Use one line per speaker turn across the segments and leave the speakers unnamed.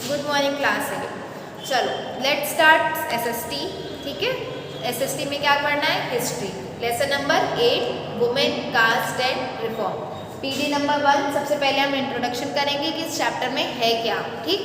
Good morning class है। चलो let's start SST. ठीक है, एसएसटी में क्या पढ़ना है? History. Lesson number 8 women caste and reform. PD number 1। सबसे पहले हम इंट्रोडक्शन करेंगे कि इस चैप्टर में है क्या। ठीक,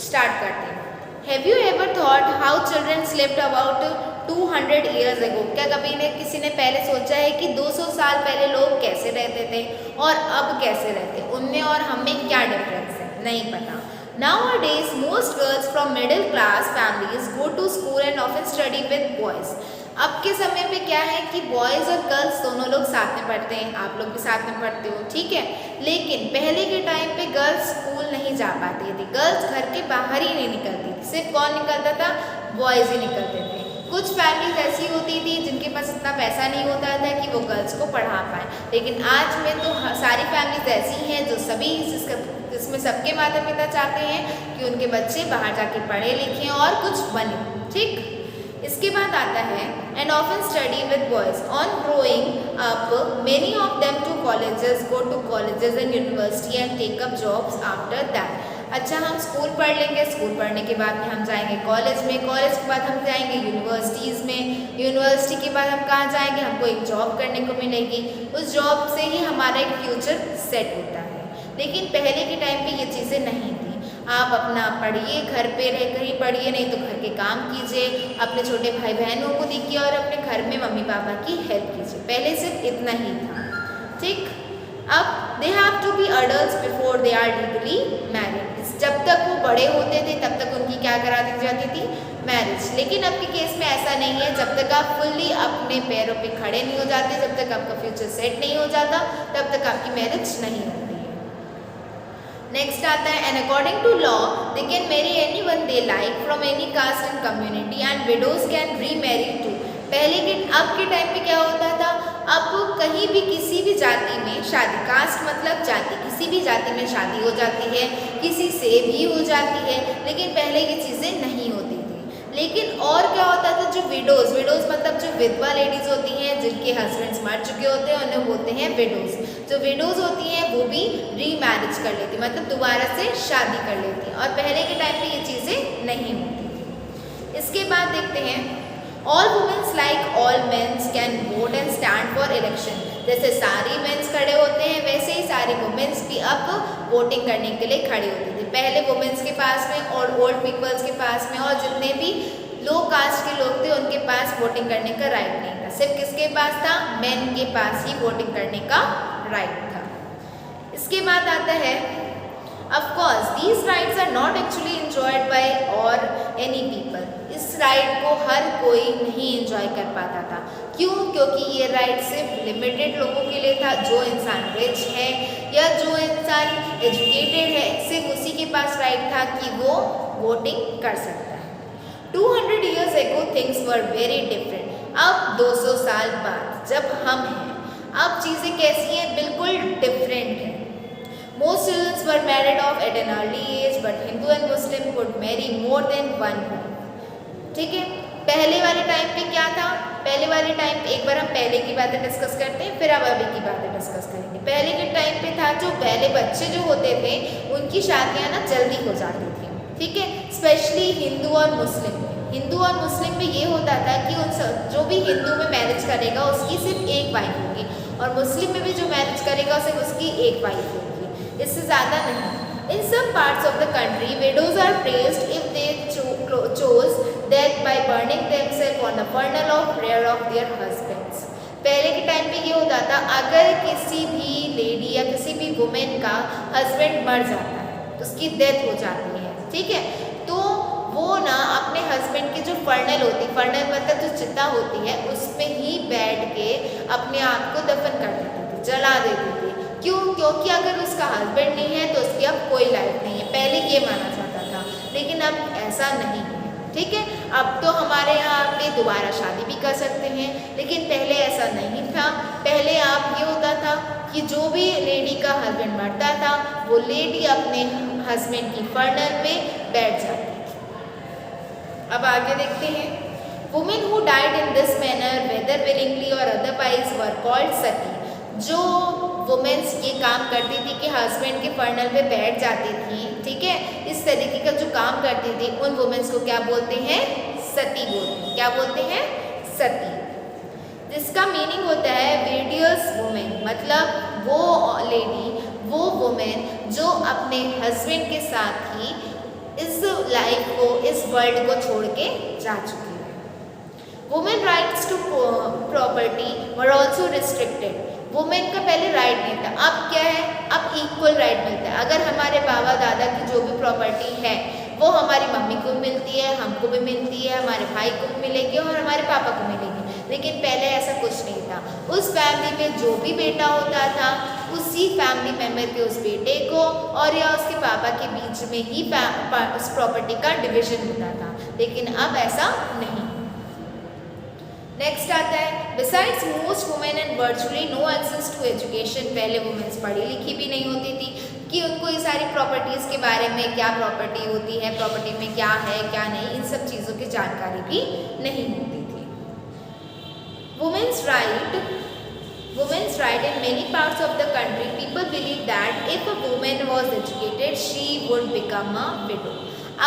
स्टार्ट करते हैं। Have you ever thought how children slipped about 200 years ago? क्या कभी ने किसी ने पहले सोचा है कि 200 साल पहले लोग कैसे रहते थे और अब कैसे रहते? उनमें और हमें क्या डिफरेंस है? नहीं पता। Nowadays, most girls from middle class families go to school and often study with boys. अब के समय पे क्या है कि बॉयज़ और गर्ल्स दोनों लोग साथ में पढ़ते हैं। आप लोग भी साथ में पढ़ते हो, ठीक है। लेकिन पहले के टाइम पे गर्ल्स स्कूल नहीं जा पाती थी, गर्ल्स घर के बाहर ही नहीं निकलती थी। सिर्फ कौन निकलता था? बॉयज़ ही निकलते थे। कुछ फैमिलीज ऐसी होती थी जिनके पास इतना पैसा नहीं होता था कि वो गर्ल्स को पढ़ा पाए, लेकिन आज में तो सारी फैमिलीज ऐसी हैं जो सभी जिसमें सबके माता पिता चाहते हैं कि उनके बच्चे बाहर जाके पढ़े लिखें और कुछ बने। ठीक, इसके बाद आता है and often study with boys on growing up many of them to colleges, go to colleges and university and take up jobs after that. अच्छा, हम स्कूल पढ़ लेंगे, स्कूल पढ़ने के बाद में हम जाएंगे कॉलेज में, कॉलेज के बाद हम जाएंगे यूनिवर्सिटीज़ में, यूनिवर्सिटी के बाद हम कहाँ जाएंगे? हमको एक जॉब करने को मिलेगी, उस जॉब से ही हमारा एक फ्यूचर सेट होता है। लेकिन पहले के टाइम पे ये चीज़ें नहीं थी। आप अपना पढ़िए, घर पे रहकर ही पढ़िए, नहीं तो घर के काम कीजिए, अपने छोटे भाई बहनों को देखिए और अपने घर में मम्मी पापा की हेल्प कीजिए। पहले सिर्फ इतना ही था। ठीक, अब they have to be adults before they are legally married. जब तक वो बड़े होते थे तब तक उनकी क्या करा दी जाती थी? मैरिज। लेकिन अब के केस में ऐसा नहीं है। जब तक आप फुल्ली अपने पैरों पे खड़े नहीं हो जाते, जब तक आपका फ्यूचर सेट नहीं हो जाता, तब तक आपकी मैरिज नहीं होती है। नेक्स्ट आता है and according to law they can marry anyone they like from any caste and community and widows can remarry too. पहले के अब के टाइम पे क्या होता था? अब कहीं भी किसी भी जाति में शादी, कास्ट मतलब जाति, किसी भी जाति में शादी हो जाती है, किसी से भी हो जाती है, लेकिन पहले ये चीज़ें नहीं होती थी। लेकिन और क्या होता था? जो विडोज, विडोज मतलब जो विधवा लेडीज होती हैं जिनके हस्बैंड्स मर चुके होते हैं, उन्हें बोलते हैं विडोज। जो विडोज होती हैं वो भी रीमैरिज कर लेती, मतलब दोबारा से शादी कर लेती हैं, और पहले के टाइम पे ये चीज़ें नहीं होती थी। इसके बाद देखते हैं all womens like all mens can vote and stand for election. जैसे सारी मेन्स खड़े होते हैं वैसे ही सारी वुमेन्स भी अब वोटिंग करने के लिए खड़ी होती थी। पहले वुमेन्स के पास में और ओल्ड पीपल्स के पास में और जितने भी लो कास्ट के लोग थे उनके पास वोटिंग करने का राइट नहीं था। सिर्फ किसके पास था? मेन के पास ही वोटिंग करने का राइट था। इसके बाद आता है Of course, these rights are not actually enjoyed by or any people. इस राइट को हर कोई नहीं एंजॉय कर पाता था। क्यों? क्योंकि ये राइट सिर्फ लिमिटेड लोगों के लिए था। जो इंसान रिच है या जो इंसान एजुकेटेड है, सिर्फ उसी के पास राइट था कि वो वोटिंग कर सकता है। 200 years ago things were very different. अब 200 साल बाद जब हम हैं, अब चीज़ें कैसी हैं? बिल्कुल डिफरेंट है। Most children were married off at an early age, but Hindu and Muslim could marry more than one wife. ठीक है, पहले वाले टाइम पे क्या था? पहले वाले टाइम पे एक बार हम पहले की बातें डिस्कस करते हैं, फिर अब अभी की बातें डिस्कस करेंगे। पहले के टाइम पे था जो पहले बच्चे जो होते थे उनकी शादियाँ ना जल्दी हो जाती थी। ठीक है, स्पेशली हिंदू और मुस्लिम में। हिंदू और मुस्लिम में ये होता था कि उन जो भी हिंदू में मैरिज करेगा उसकी सिर्फ एक वाइफ होगी, और मुस्लिम में भी जो मैरिज करेगा सिर्फ उसकी एक वाइफ होगी, इससे ज़्यादा नहीं। In some parts of the country, widows are praised if they chose death by burning themselves on the funeral of prayer of their husbands. पहले के टाइम पे ये होता था, अगर किसी भी लेडी या किसी भी वुमेन का हस्बैंड मर जाता है, उसकी डेथ हो जाती है, ठीक है, तो वो ना अपने हस्बैंड की जो फर्नल होती, फर्नल मतलब जो चिता होती है, उसमें ही बैठ के अपने आप को दफन कर देती थी, जला देती थी। क्यों? क्योंकि अगर उसका हस्बैंड नहीं है तो उसकी अब कोई लाइफ नहीं है। पहले ये माना जाता था, लेकिन अब ऐसा नहीं है। ठीक है, अब तो हमारे यहाँ पे दोबारा शादी भी कर सकते हैं, लेकिन पहले ऐसा नहीं था। पहले आप ये होता था कि जो भी लेडी का हस्बैंड मरता था वो लेडी अपने हस्बैंड की फर्नल पे बैठ जाती थी। अब आगे देखते हैं, women who died in this manner whether willingly और अदरवाइज वर कॉल्ड सती। जो वुमेन्स ये काम करती थी कि हस्बैंड के फर्नल पे बैठ जाती थी, ठीक है, इस तरीके का जो काम करती थी उन वुमेन्स को क्या बोलते हैं? सती बोलते हैं। क्या बोलते हैं? सती। जिसका मीनिंग होता है वीडियस वुमेन, मतलब वो लेडी, वो वुमेन जो अपने हस्बैंड के साथ ही इस लाइफ को, इस वर्ल्ड को छोड़ के जा चुकी है। Women rights to property were also restricted. Women का पहले राइट नहीं था, अब क्या है? अब इक्वल राइट मिलता है। अगर हमारे बाबा दादा की जो भी प्रॉपर्टी है वो हमारी मम्मी को मिलती है, हमको भी मिलती है, हमारे भाई को भी मिलेगी और हमारे पापा को मिलेगी। लेकिन पहले ऐसा कुछ नहीं था। उस फैमिली में जो भी बेटा होता था उसी फैमिली मेम्बर के उस बेटे को और या उसके पापा के बीच में ही उस प्रॉपर्टी का डिवीजन होता था। लेकिन अब ऐसा नहीं। नेक्स्ट आता है besides most women and virtually no access to education. पहले वुमेन्स पढ़ी लिखी भी नहीं होती थी कि उनको ये सारी प्रॉपर्टीज़ के बारे में, क्या प्रॉपर्टी होती है, प्रॉपर्टी में क्या है क्या नहीं, इन सब चीज़ों की जानकारी भी नहीं होती थी। Women's right in many parts of the country, people believe that if a woman was educated, she would become a widow.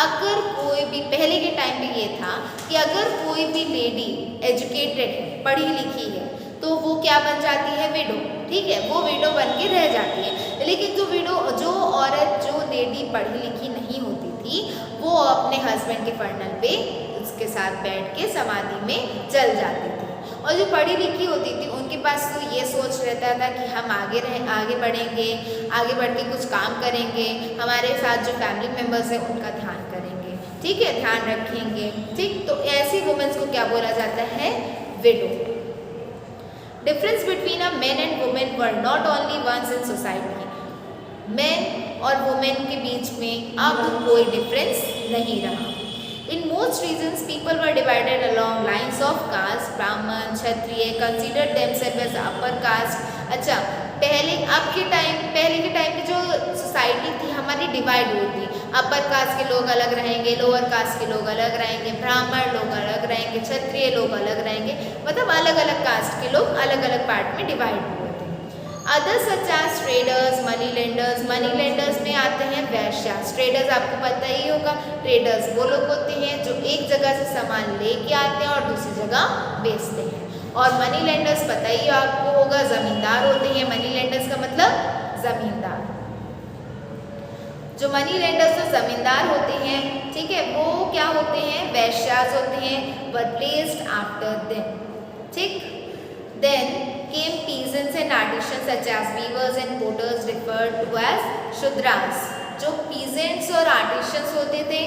अगर कोई भी, पहले के टाइम पे ये था कि अगर कोई भी लेडी एजुकेटेड है, पढ़ी लिखी है, तो वो क्या बन जाती है? विडो। ठीक है, वो विडो बन के रह जाती है। लेकिन जो औरत, जो लेडी पढ़ी लिखी नहीं होती थी, वो अपने हस्बैंड के फर्नल पे उसके साथ बैठ के समाधि में चल जाती थी। और जो पढ़ी लिखी होती थी उनके पास तो ये सोच रहता था कि हम आगे बढ़ेंगे, आगे बढ़ के कुछ काम करेंगे, हमारे साथ जो फैमिली मेम्बर्स हैं उनका ध्यान करेंगे, ठीक है, ध्यान रखेंगे। ठीक, तो ऐसी वुमेन्स को क्या बोला जाता है? Widow. Difference between a man and women were not only once in society. Man और वुमेन के बीच में अब कोई डिफरेंस नहीं रहा। In most regions, people were divided along lines of caste. ब्राह्मण, क्षत्रिय considered themselves as upper caste. अच्छा, पहले के टाइम पे जो सोसाइटी थी हमारी डिवाइड हुई थी। अपर कास्ट के लोग अलग रहेंगे, लोअर कास्ट के लोग अलग रहेंगे, ब्राह्मण लोग अलग रहेंगे, क्षत्रिय लोग अलग रहेंगे, मतलब अलग अलग कास्ट के लोग अलग अलग पार्ट में डिवाइड हुए थे। Others such as traders, money lenders में आते हैं वैश्या। ट्रेडर्स आपको पता ही होगा, ट्रेडर्स वो लोग होते हैं जो एक जगह से सामान लेके आते हैं और दूसरी जगह बेचते हैं। और मनी लेंडर्स पता ही आपको होगा, जमींदार होते हैं। मनी लेंडर्स का मतलब जमींदार। जो मनी लेंडर्स जो जमींदार होते हैं, ठीक है, वो क्या होते हैं? वैश्यास होते हैं। Were placed after them. ठीक, then came peasants and artisans such as weavers and potters referred to as shudras. जो peasants और artisans होते थे